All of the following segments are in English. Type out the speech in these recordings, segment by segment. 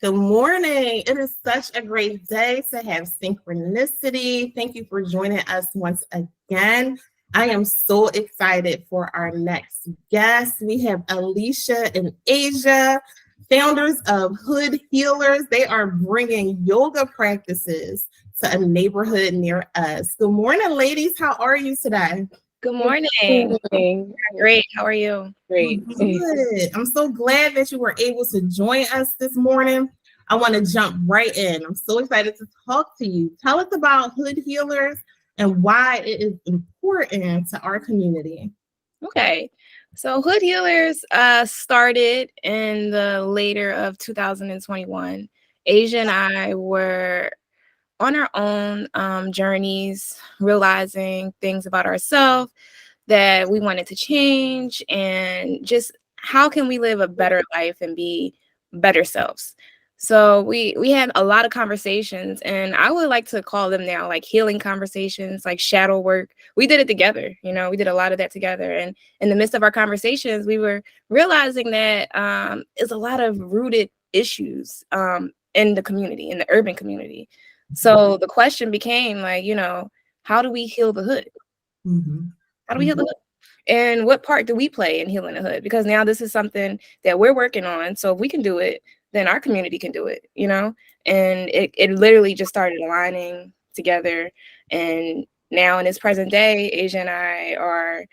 Good morning. It is such a great day to have synchronicity. Thank you for joining us once again. I am so excited for our next guest. We have Alicia and Asia, founders of Hood Healers. They are bringing yoga practices to a neighborhood near us. Good morning, ladies. How are you today? Good morning. Great. How are you? Great. Good. I'm so glad that you were able to join us this morning. I want to jump right in. I'm so excited to talk to you. Tell us about Hood Healers and why it is important to our community. Okay. So Hood Healers started in the later of 2021. Asia and I were on our own journeys, realizing things about ourselves that we wanted to change, and just how can we live a better life and be better selves. So we had a lot of conversations, and I would like to call them now like healing conversations, like shadow work. We did it together, we did a lot of that together. And in the midst of our conversations, we were realizing that there's a lot of rooted issues in the community, in the urban community. So the question became like, how do we heal the hood? Mm-hmm. How do we heal the hood? And what part do we play in healing the hood? Because now this is something that we're working on. So if we can do it, then our community can do it, And it literally just started aligning together. And now in this present day, Asia and I are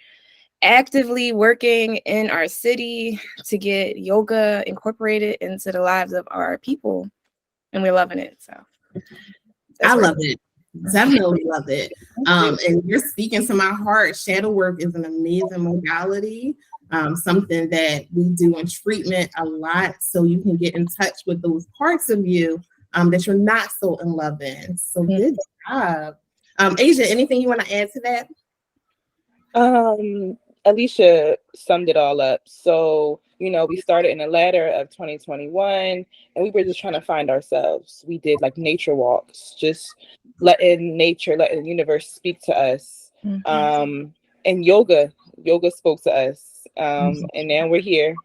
actively working in our city to get yoga incorporated into the lives of our people. And we're loving it. So I love it. Definitely love it. And you're speaking to my heart. Shadow work is an amazing modality, something that we do in treatment a lot, so you can get in touch with those parts of you that you're not so in love in. So good job. Asia, anything you want to add to that? Alicia summed it all up. So, we started in the latter of 2021 and we were just trying to find ourselves. We did like nature walks, just letting nature, letting the universe speak to us. And yoga spoke to us. And now we're here.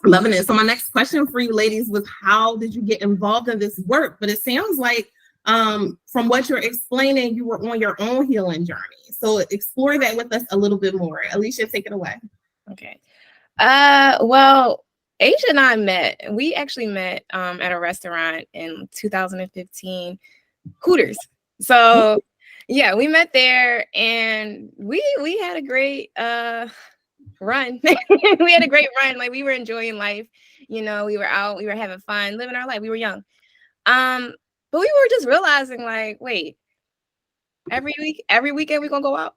Loving it. So my next question for you ladies was, how did you get involved in this work? But it sounds like from what you're explaining, you were on your own healing journey. So explore that with us a little bit more. Alicia, take it away. Okay. Well, Asia and I met. We actually met at a restaurant in 2015, Hooters. So yeah, we met there, and we had a great run. We had a great run. Like, we were enjoying life. We were out, we were having fun, living our life. We were young. But we were just realizing, like, wait, every weekend we're gonna go out.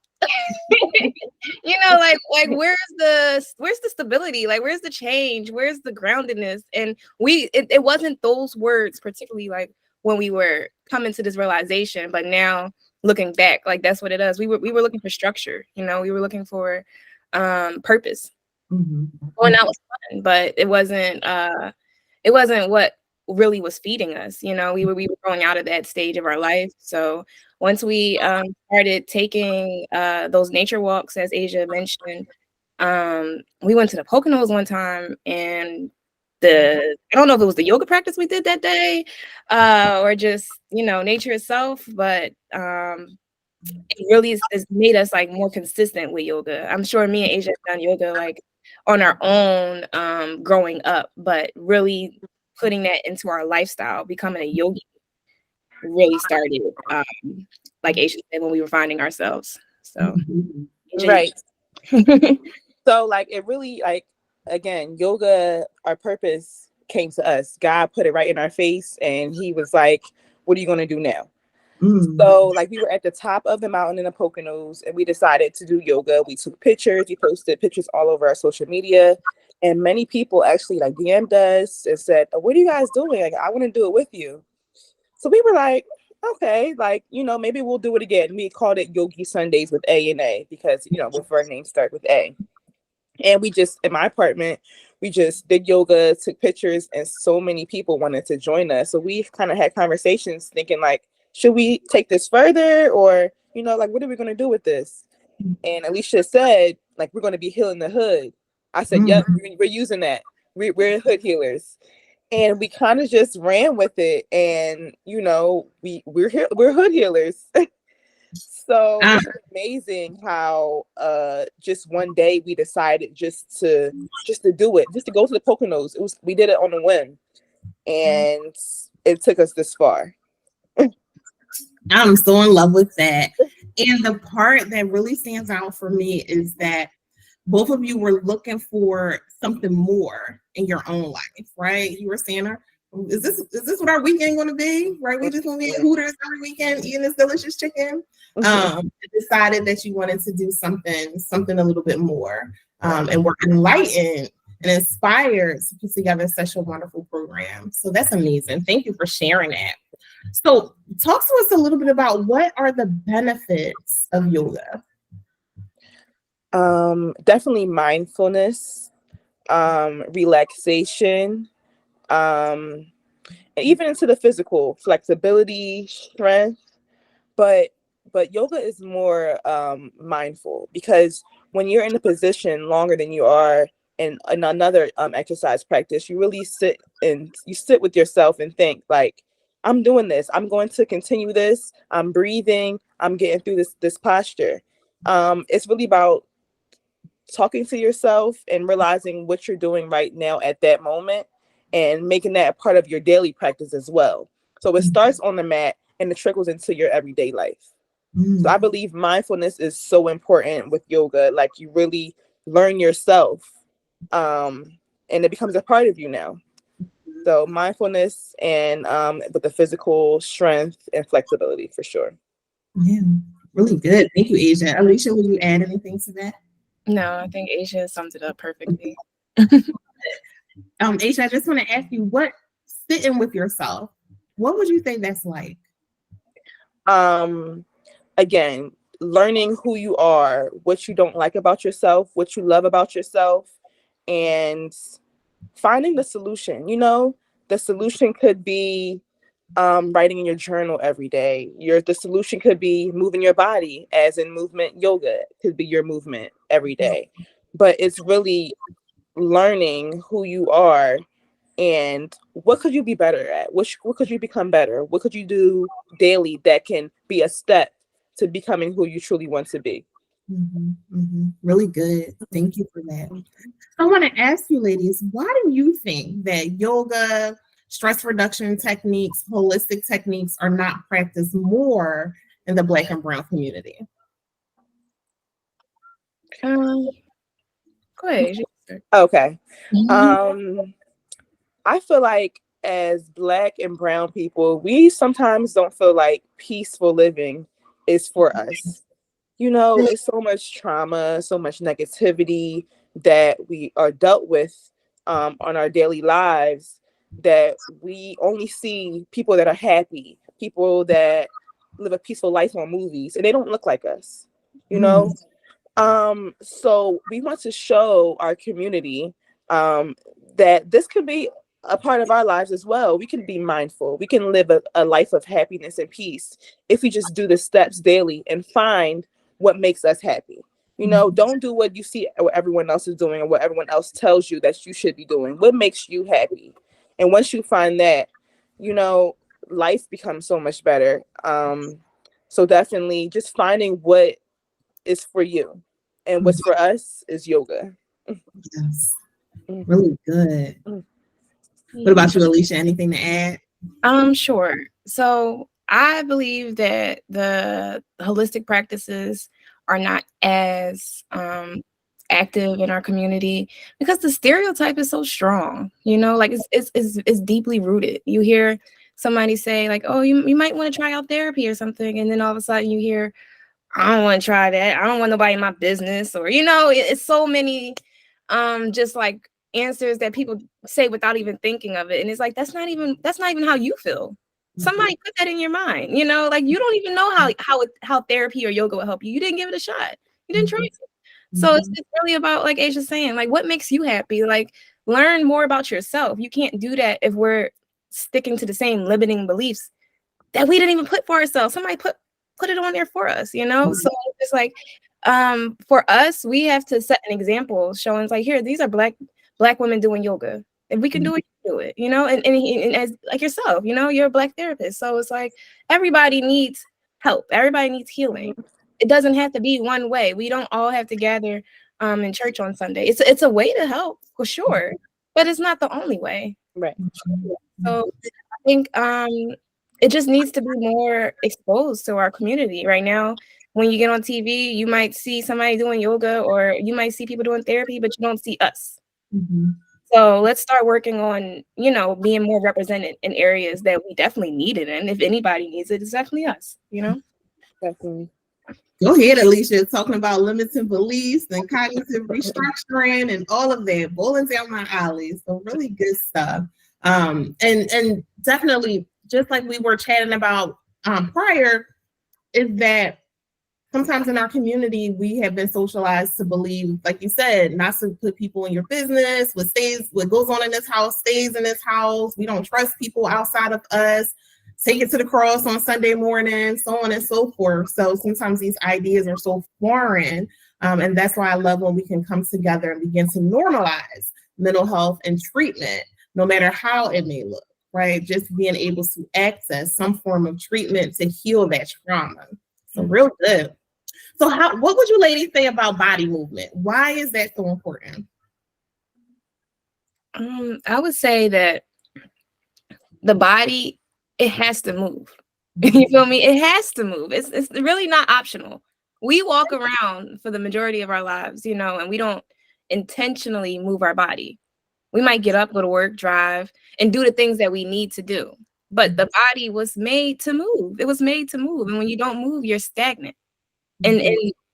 like where's the stability? Like, where's the change? Where's the groundedness? And it wasn't those words particularly, like, when we were coming to this realization, but now looking back, like, that's what it is. We were looking for structure, we were looking for purpose. Going out was fun, but it wasn't what really was feeding us. We were growing out of that stage of our life. So once we started taking those nature walks, as Asia mentioned, we went to the Poconos one time, and I don't know if it was the yoga practice we did that day, or just nature itself, but it really has made us like more consistent with yoga. I'm sure me and Asia have done yoga like on our own growing up, but really putting that into our lifestyle, becoming a yogi, really started like Asia said, when we were finding ourselves. So right. So like, it really, like, again, yoga, our purpose came to us. God put it right in our face, and he was like, what are you going to do now? So like, we were at the top of the mountain in the Poconos, and we decided to do yoga. We took pictures, we posted pictures all over our social media, and many people actually like DM'd us and said, what are you guys doing? Like, I want to do it with you. So we were like, okay, like, maybe we'll do it again. We called it Yogi Sundays with A and A, because both our names start with A. And we just, in my apartment, we just did yoga, took pictures, and so many people wanted to join us. So we kind of had conversations thinking like, should we take this further, or, like, what are we going to do with this? And Alicia said, like, we're going to be healing the hood. I said, yep, we're using that. We're hood healers. and we kind of just ran with it. And we're hood healers. So it's amazing how just one day we decided just to do it, just to go to the Poconos. We did it on a whim, and it took us this far. I'm so in love with that. And the part that really stands out for me is that both of you were looking for something more in your own life, right? You were saying, is this what our weekend going to be? Right? We just going to be at Hooters every weekend eating this delicious chicken. Decided that you wanted to do something a little bit more, and were enlightened and inspired to put together such a wonderful program. So that's amazing. Thank you for sharing that. So talk to us a little bit about what are the benefits of yoga? Definitely mindfulness, relaxation, and even into the physical, flexibility, strength. But yoga is more mindful, because when you're in a position longer than you are in another exercise practice, you really sit with yourself and think, like, I'm doing this. I'm going to continue this. I'm breathing. I'm getting through this posture. It's really about talking to yourself and realizing what you're doing right now at that moment, and making that a part of your daily practice as well. So it starts on the mat and it trickles into your everyday life. So I believe mindfulness is so important with yoga. Like, you really learn yourself, and it becomes a part of you now. So mindfulness, and with the physical strength and flexibility, for sure. Yeah, really good. Thank you, Asia. Alicia, would you add anything to that? No, I think Asia summed it up perfectly. Asia, I just want to ask you, what sitting with yourself, what would you think that's like? Again, learning who you are, what you don't like about yourself, what you love about yourself, and finding the solution. The solution could be writing in your journal every day. The solution could be moving your body, as in movement yoga could be your movement every day. But it's really learning who you are and what could you be better at? What could you become better? What could you do daily that can be a step to becoming who you truly want to be? Really good. Thank you for that. I want to ask you, ladies, why do you think that yoga, stress reduction techniques, holistic techniques are not practiced more in the Black and Brown community? Go ahead. Okay. I feel like as Black and Brown people, we sometimes don't feel like peaceful living is for us. It's so much trauma, so much negativity that we are dealt with on our daily lives, that we only see people that are happy, people that live a peaceful life on movies, and they don't look like us, So we want to show our community that this can be a part of our lives as well. We can be mindful. We can live a life of happiness and peace if we just do the steps daily and find what makes us happy. Don't do what you see what everyone else is doing or what everyone else tells you that you should be doing. What makes you happy? And once you find that, life becomes so much better. So definitely just finding what is for you, and what's for us is yoga. Yes. Really good. What about you, Alicia? Anything to add? Sure. So I believe that the holistic practices are not as active in our community because the stereotype is so strong. Like it's deeply rooted. You hear somebody say, like, "Oh, you might want to try out therapy or something," and then all of a sudden you hear, "I don't want to try that. I don't want nobody in my business," or it's so many just like answers that people say without even thinking of it. And it's like that's not even how you feel. Somebody put that in your mind, like you don't even know how therapy or yoga will help you. You didn't give it a shot. You didn't try it. So it's just really about, like Asia's saying, like what makes you happy? Like learn more about yourself. You can't do that if we're sticking to the same limiting beliefs that we didn't even put for ourselves. Somebody put it on there for us, So it's like for us, we have to set an example showing like, here, these are black women doing yoga. If we can do it, do it, you know, and as like yourself, you know, you're a Black therapist. So it's like everybody needs help. Everybody needs healing. It doesn't have to be one way. We don't all have to gather in church on Sunday. It's a way to help for sure, but it's not the only way. Right. So I think it just needs to be more exposed to our community right now. When you get on TV, you might see somebody doing yoga or you might see people doing therapy, but you don't see us. Mhm. So let's start working on, you know, being more represented in areas that we definitely need it in. If anybody needs it, it's definitely us, you know? Definitely. Go ahead, Alicia, talking about limiting beliefs and cognitive restructuring and all of that, bowling down my alley. So really good stuff. And definitely, just like we were chatting about prior, is that sometimes in our community, we have been socialized to believe, like you said, not to put people in your business. What goes on in this house stays in this house. We don't trust people outside of us. Take it to the cross on Sunday morning, so on and so forth. So sometimes these ideas are so foreign. And that's why I love when we can come together and begin to normalize mental health and treatment, no matter how it may look, right? Just being able to access some form of treatment to heal that trauma. So real good. So what would you ladies say about body movement? Why is that so important? I would say that the body, it has to move. You feel me? It has to move. It's really not optional. We walk around for the majority of our lives, you know, and we don't intentionally move our body. We might get up, go to work, drive, and do the things that we need to do. But the body was made to move. It was made to move. And when you don't move, you're stagnant. And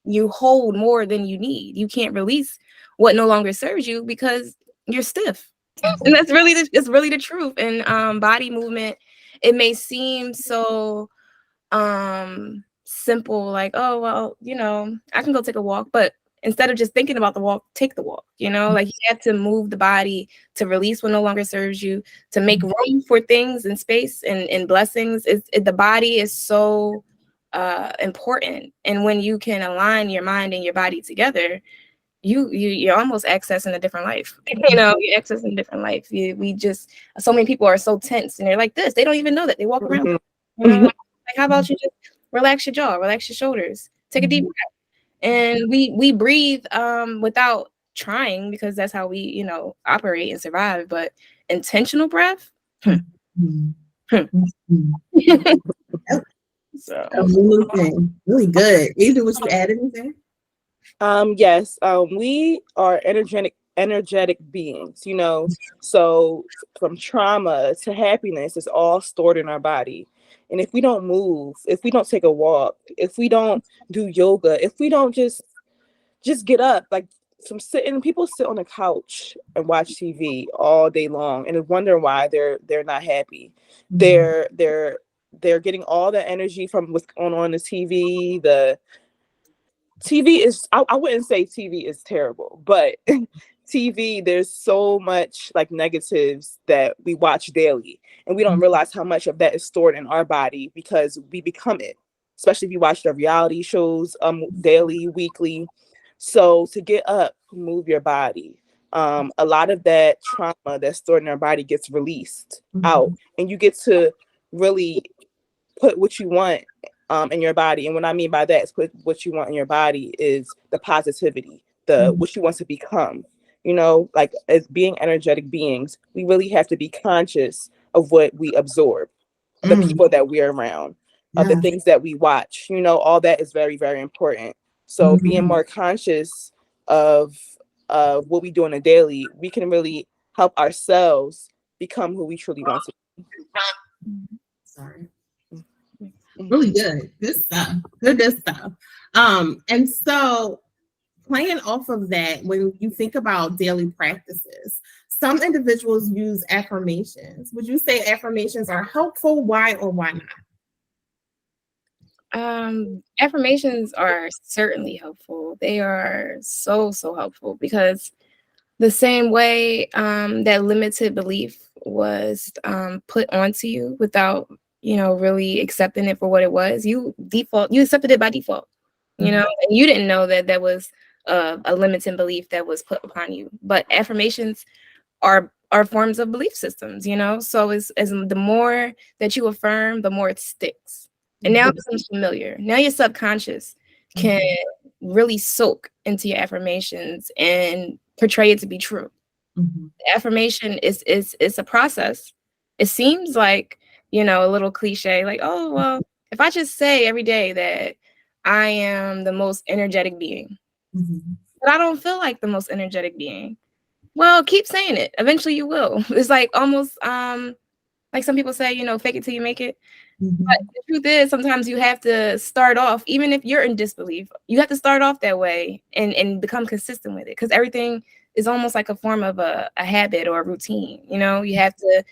you hold more than you need. You can't release what no longer serves you because you're stiff. And that's really it's really the truth. And body movement, it may seem so simple, like, oh well, you know, I can go take a walk, but instead of just thinking about the walk, take the walk, you know, like you have to move the body to release what no longer serves you, to make room for things and space and blessings. The body is so important. And when you can align your mind and your body together, you're almost accessing a different life. You know, you're accessing a different life. So many people are so tense and they're like this. They don't even know that they walk around. You know, like how about you just relax your jaw, relax your shoulders, take a deep breath. And we breathe without trying because that's how we, you know, operate and survive. But intentional breath. So really good. Either would you add anything? Yes. We are energetic beings, you know. So from trauma to happiness is all stored in our body. And if we don't move, if we don't take a walk, if we don't do yoga, if we don't just get up, like people sit on the couch and watch TV all day long and wonder why they're not happy. They're getting all the energy from what's going on the TV. The TV is, I wouldn't say TV is terrible, but TV, there's so much like negatives that we watch daily, and we don't realize how much of that is stored in our body because we become it, especially if you watch the reality shows daily, weekly. So to get up, move your body. A lot of that trauma that's stored in our body gets released out, and you get to really put what you want in your body. And what I mean by that is put what you want in your body is the positivity, what you want to become. You know, like as being energetic beings, we really have to be conscious of what we absorb, the people that we're around, of the things that we watch. You know, all that is very, very important. So being more conscious of what we do on a daily, we can really help ourselves become who we truly want to be. Sorry. Really good stuff. Good stuff. And so playing off of that, when you think about daily practices, some individuals use affirmations. Would you say affirmations are helpful? Why or why not? Affirmations are certainly helpful. They are so helpful because the same way that limited belief was put onto you without, you know, really accepting it for what it was, you accepted it by default, you know, and you didn't know that was a limiting belief that was put upon you. But affirmations are are forms of belief systems, you know? So as the more that you affirm, the more it sticks. And now it becomes familiar. Now your subconscious can really soak into your affirmations and portray it to be true. The affirmation is a process. It seems like, you know, a little cliche, like, oh, well, if I just say every day that I am the most energetic being, but I don't feel like the most energetic being. Well, keep saying it. Eventually you will. It's like almost like some people say, you know, fake it till you make it. But the truth is, sometimes you have to start off, even if you're in disbelief, you have to start off that way and become consistent with it, because everything is almost like a form of a habit or a routine. You know, you have to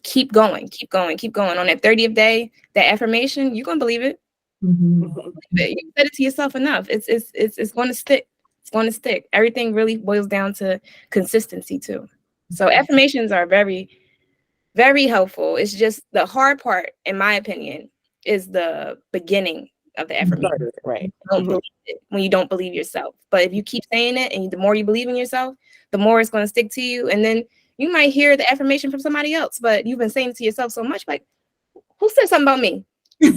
keep going, keep going, keep going. On that 30th day, that affirmation, you're gonna believe it. You said it to yourself enough. It's going to stick. It's going to stick. Everything really boils down to consistency too. So affirmations are very, very helpful. It's just the hard part, in my opinion, is the beginning of the affirmation. Right. Don't believe it when you don't believe yourself. But if you keep saying it, and the more you believe in yourself, the more it's going to stick to you. And then you might hear the affirmation from somebody else, but you've been saying it to yourself so much, like, who said something about me? You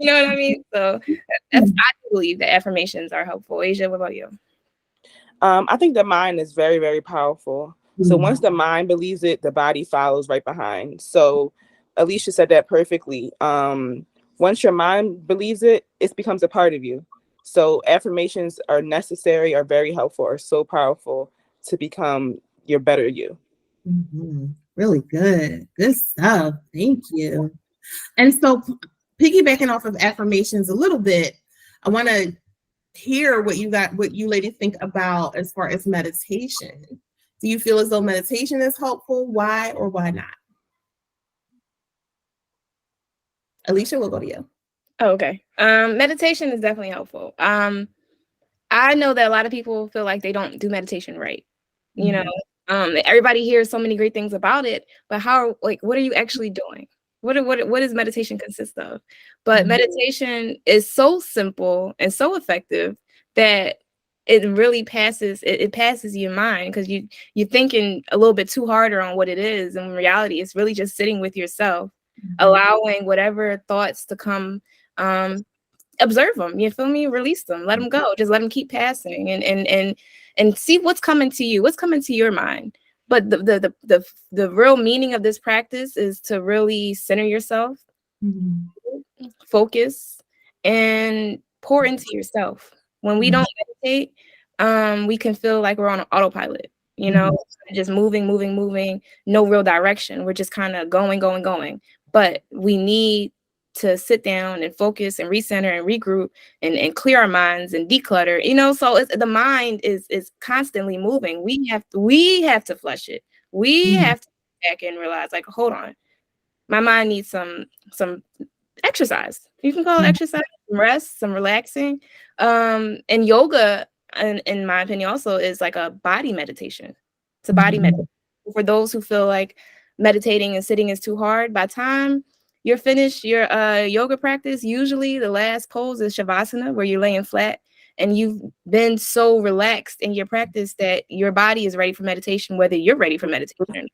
know what I mean? So I believe that affirmations are helpful. Asia, what about you? I think the mind is very, very powerful. So once the mind believes it, the body follows right behind. So Alicia said that perfectly. Once your mind believes it, it becomes a part of you. So affirmations are necessary, are very helpful, are so powerful to become your better you. Really good. Good stuff. Thank you. And so piggybacking off of affirmations a little bit, I want to hear what you ladies think about as far as meditation. Do you feel as though meditation is helpful? Why or why not? Alicia, we'll go to you. Oh, okay. Meditation is definitely helpful. I know that a lot of people feel like they don't do meditation right. You know, everybody hears so many great things about it, but what are you actually doing? What does meditation consist of? But meditation is so simple and so effective that it really passes your mind, because you're thinking a little bit too harder on what it is. And in reality, it's really just sitting with yourself, allowing whatever thoughts to come, observe them, you feel me? Release them, let them go, just let them keep passing, and see what's coming to you, what's coming to your mind. But the real meaning of this practice is to really center yourself, focus, and pour into yourself. When we don't meditate, we can feel like we're on an autopilot, you know, just moving, no real direction. We're just kind of going. But we need to sit down and focus and recenter and regroup and clear our minds and declutter, you know. So the mind is constantly moving. We have to flush it. We have to go back and realize, like, hold on, my mind needs some exercise. You can call it exercise, some rest, some relaxing. And yoga, in my opinion, also is like a body meditation. It's a body meditation for those who feel like meditating and sitting is too hard. By the time you're finished your yoga practice, usually the last pose is Shavasana, where you're laying flat and you've been so relaxed in your practice that your body is ready for meditation, whether you're ready for meditation.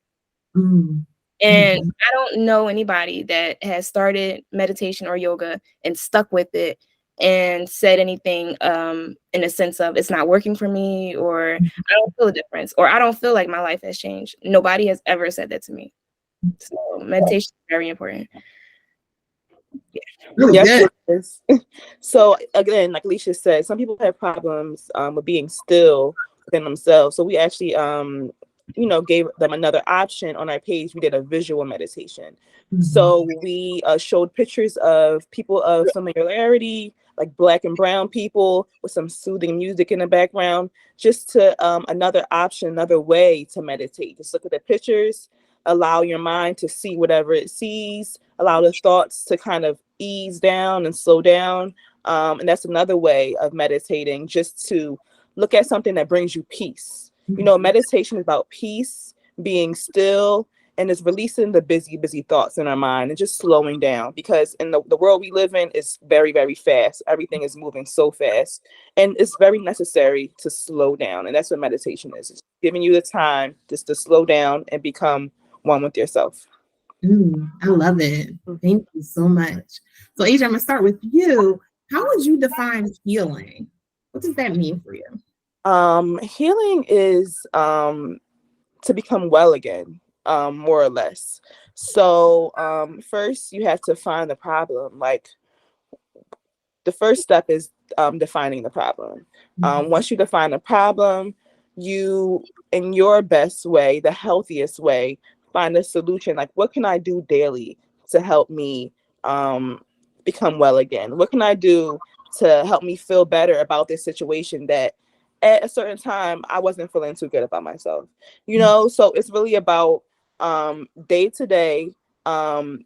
And I don't know anybody that has started meditation or yoga and stuck with it and said anything in a sense of, it's not working for me, or I don't feel a difference, or I don't feel like my life has changed. Nobody has ever said that to me. So meditation is very important. Yes, it is. So again, like Alicia said, some people have problems with being still within themselves. So we actually gave them another option on our page. We did a visual meditation. So we showed pictures of people of familiarity, like Black and brown people, with some soothing music in the background, just to another option, another way to meditate. Just look at the pictures, allow your mind to see whatever it sees, allow the thoughts to kind of ease down and slow down. And that's another way of meditating, just to look at something that brings you peace. You know, meditation is about peace, being still, and it's releasing the busy thoughts in our mind and just slowing down, because in the world we live in is very, very fast. Everything is moving so fast, and it's very necessary to slow down. And that's what meditation is. It's giving you the time just to slow down and become one with yourself. I love it. Thank you so much. So, Asia, I'm gonna start with you. How would you define healing? What does that mean for you? Healing is to become well again, more or less. So first you have to find the problem. Like, the first step is defining the problem. Once you define the problem, you, in your best way, the healthiest way, find a solution. Like, what can I do daily to help me become well again? What can I do to help me feel better about this situation that at a certain time I wasn't feeling too good about myself? So it's really about day to day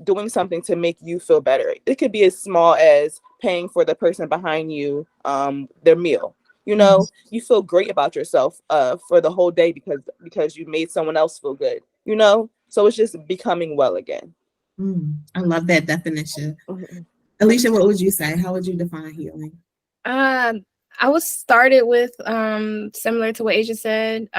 doing something to make you feel better. It could be as small as paying for the person behind you their meal. You feel great about yourself for the whole day because you made someone else feel good. So it's just becoming well again. I love that definition. Alicia, what would you say? How would you define healing? I was started with similar to what Asia said,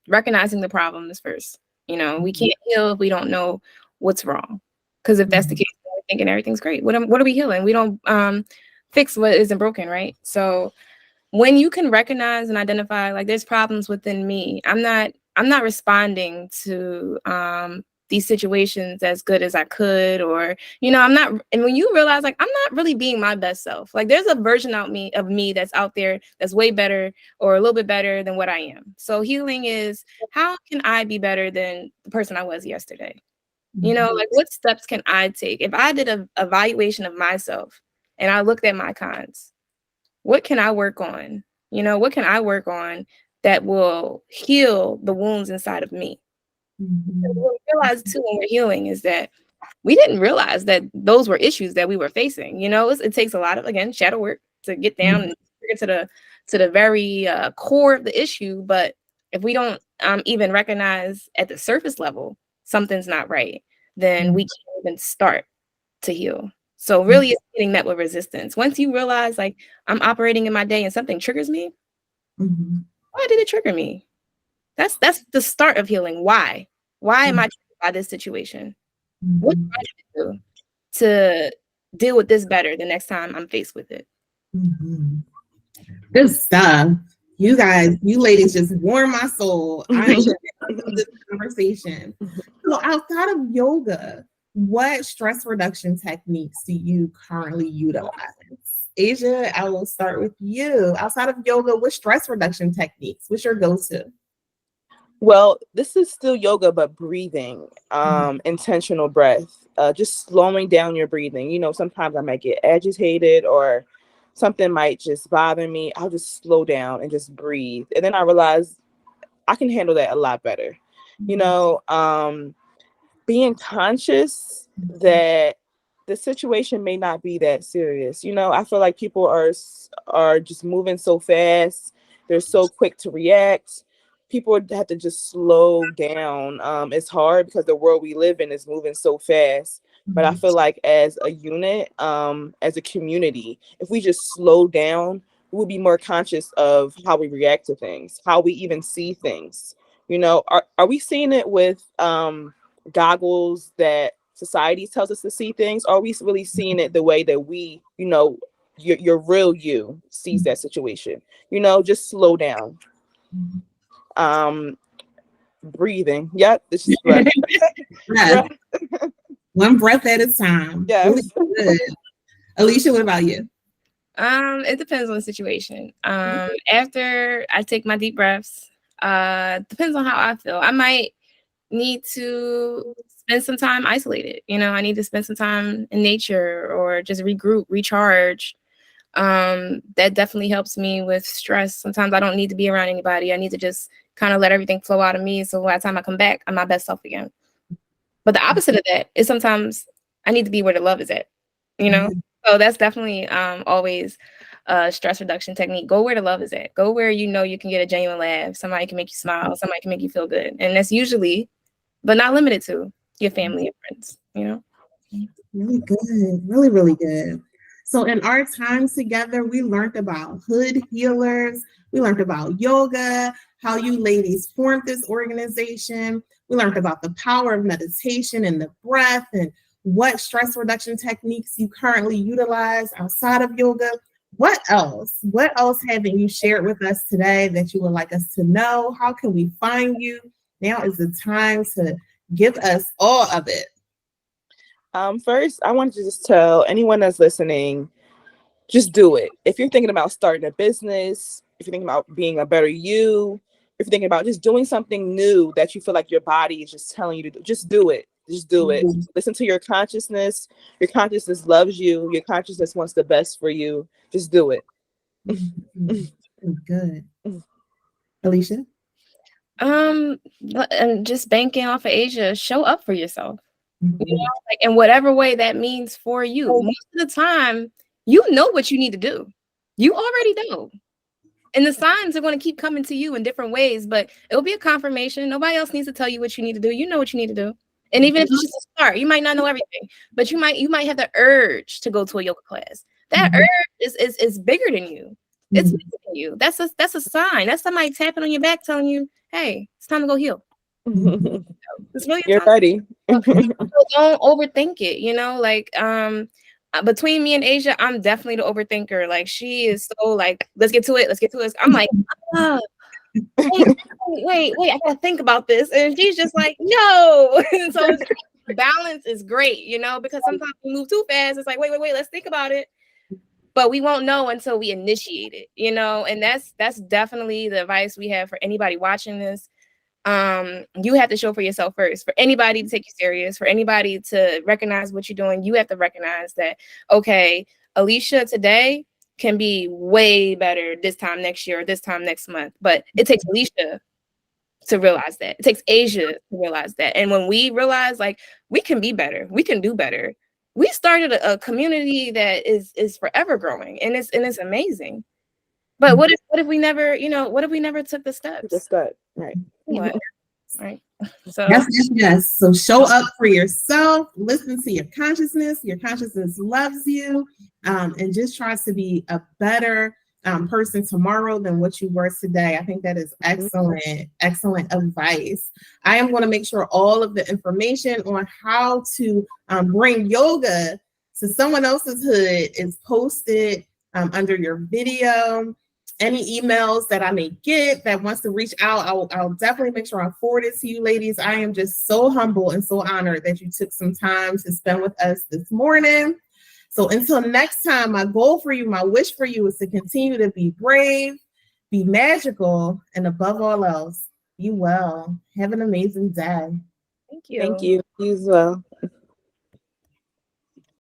recognizing the problems first. We can't heal if we don't know what's wrong. Because if that's the case, we're thinking everything's great. What are we healing? We don't fix what isn't broken, right? So when you can recognize and identify, like, there's problems within me, I'm not responding to these situations as good as I could, or I'm not. And when you realize, like, I'm not really being my best self, like, there's a version of me that's out there that's way better or a little bit better than what I am. So healing is, how can I be better than the person I was yesterday? Like, what steps can I take? If I did an evaluation of myself and I looked at my cons, what can I work on? What can I work on that will heal the wounds inside of me? What we realize too when we're healing is that we didn't realize that those were issues that we were facing. It takes a lot of, again, shadow work to get down and get to the very core of the issue. But if we don't even recognize at the surface level something's not right, then we can't even start to heal. So really, it's getting met with resistance. Once you realize, like, I'm operating in my day and something triggers me, why did it trigger me? That's the start of healing. Why am I triggered by this situation? What do I do to deal with this better the next time I'm faced with it? Good stuff. You guys, you ladies just warm my soul. I love this conversation. So outside of yoga, what stress reduction techniques do you currently utilize? Asia, I will start with you. Outside of yoga, what stress reduction techniques? What's your go-to? Well, this is still yoga, but breathing, intentional breath, just slowing down your breathing. Sometimes I might get agitated or something might just bother me. I'll just slow down and just breathe. And then I realize I can handle that a lot better. Being conscious that the situation may not be that serious. I feel like people are just moving so fast. They're so quick to react. People have to just slow down. It's hard because the world we live in is moving so fast. But I feel like as a unit, as a community, if we just slow down, we'll be more conscious of how we react to things, how we even see things. Are we seeing it with goggles that society tells us to see things? Or are we really seeing it the way that we, your real you sees that situation? Just slow down. Breathing. Yep, this is breath. Breath. One breath at a time. Yes. Really good. Alicia, what about you? It depends on the situation. After I take my deep breaths, depends on how I feel. I might need to spend some time isolated. I need to spend some time in nature or just regroup, recharge. That definitely helps me with stress. Sometimes I don't need to be around anybody. I need to just kind of let everything flow out of me. So by the time I come back, I'm my best self again. But the opposite of that is sometimes I need to be where the love is at, So that's definitely always a stress reduction technique. Go where the love is at. Go where you can get a genuine laugh. Somebody can make you smile. Somebody can make you feel good. And that's usually but not limited to your family and friends, you know? Really good. Really, really good. So in our time together, we learned about hood healers. We learned about yoga, how you ladies formed this organization. We learned about the power of meditation and the breath and what stress reduction techniques you currently utilize outside of yoga. What else? What else haven't you shared with us today that you would like us to know? How can we find you? Now is the time to give us all of it. First, I want to just tell anyone that's listening, just do it. If you're thinking about starting a business, if you're thinking about being a better you, if you're thinking about just doing something new that you feel like your body is just telling you to do, just do it. Just do it. Mhm. Listen to your consciousness. Your consciousness loves you. Your consciousness wants the best for you. Just do it. Good. Alicia? And just banking off of Asia, show up for yourself. You know, like in whatever way that means for you. Most of the time, you know what you need to do. You already know. And the signs are going to keep coming to you in different ways, but it'll be a confirmation. Nobody else needs to tell you what you need to do. You know what you need to do. And even if it's just a start, you might not know everything, but you might have the urge to go to a yoga class. That urge is bigger than you. It's bigger than you. That's a sign. That's somebody tapping on your back telling you, hey, it's time to go heal. It's really You're ready. So don't overthink it, you know, like between me and Asia, I'm definitely the overthinker. Like she is so like, let's get to it. I'm like, wait, I gotta think about this. And she's just like, no. And so balance is great, you know, because sometimes we move too fast. It's like, wait, let's think about it. But we won't know until we initiate it, you know, and that's definitely the advice we have for anybody watching this. You have to show for yourself first. For anybody to take you serious, for anybody to recognize what you're doing, you have to recognize that, okay, Alicia today can be way better this time next year or this time next month. But it takes Alicia to realize that. It takes Asia to realize that. And when we realize like we can be better, we can do better. We started a community that is forever growing, and it's amazing. But what if we never, you know, what if we never took the steps? Just that, right? What? Right. So Yes. So show up for yourself. Listen to your consciousness. Your consciousness loves you, and just try to be a better person tomorrow than what you were today. I think that is excellent advice. I am going to make sure all of the information on how to bring yoga to someone else's hood is posted under your video. Any emails that I may get that wants to reach out, I'll definitely make sure I forward it to you, ladies. I am just so humble and so honored that you took some time to spend with us this morning. So until next time, my goal for you, my wish for you is to continue to be brave, be magical, and above all else, be well. Have an amazing day. thank you. Thank you. You as well.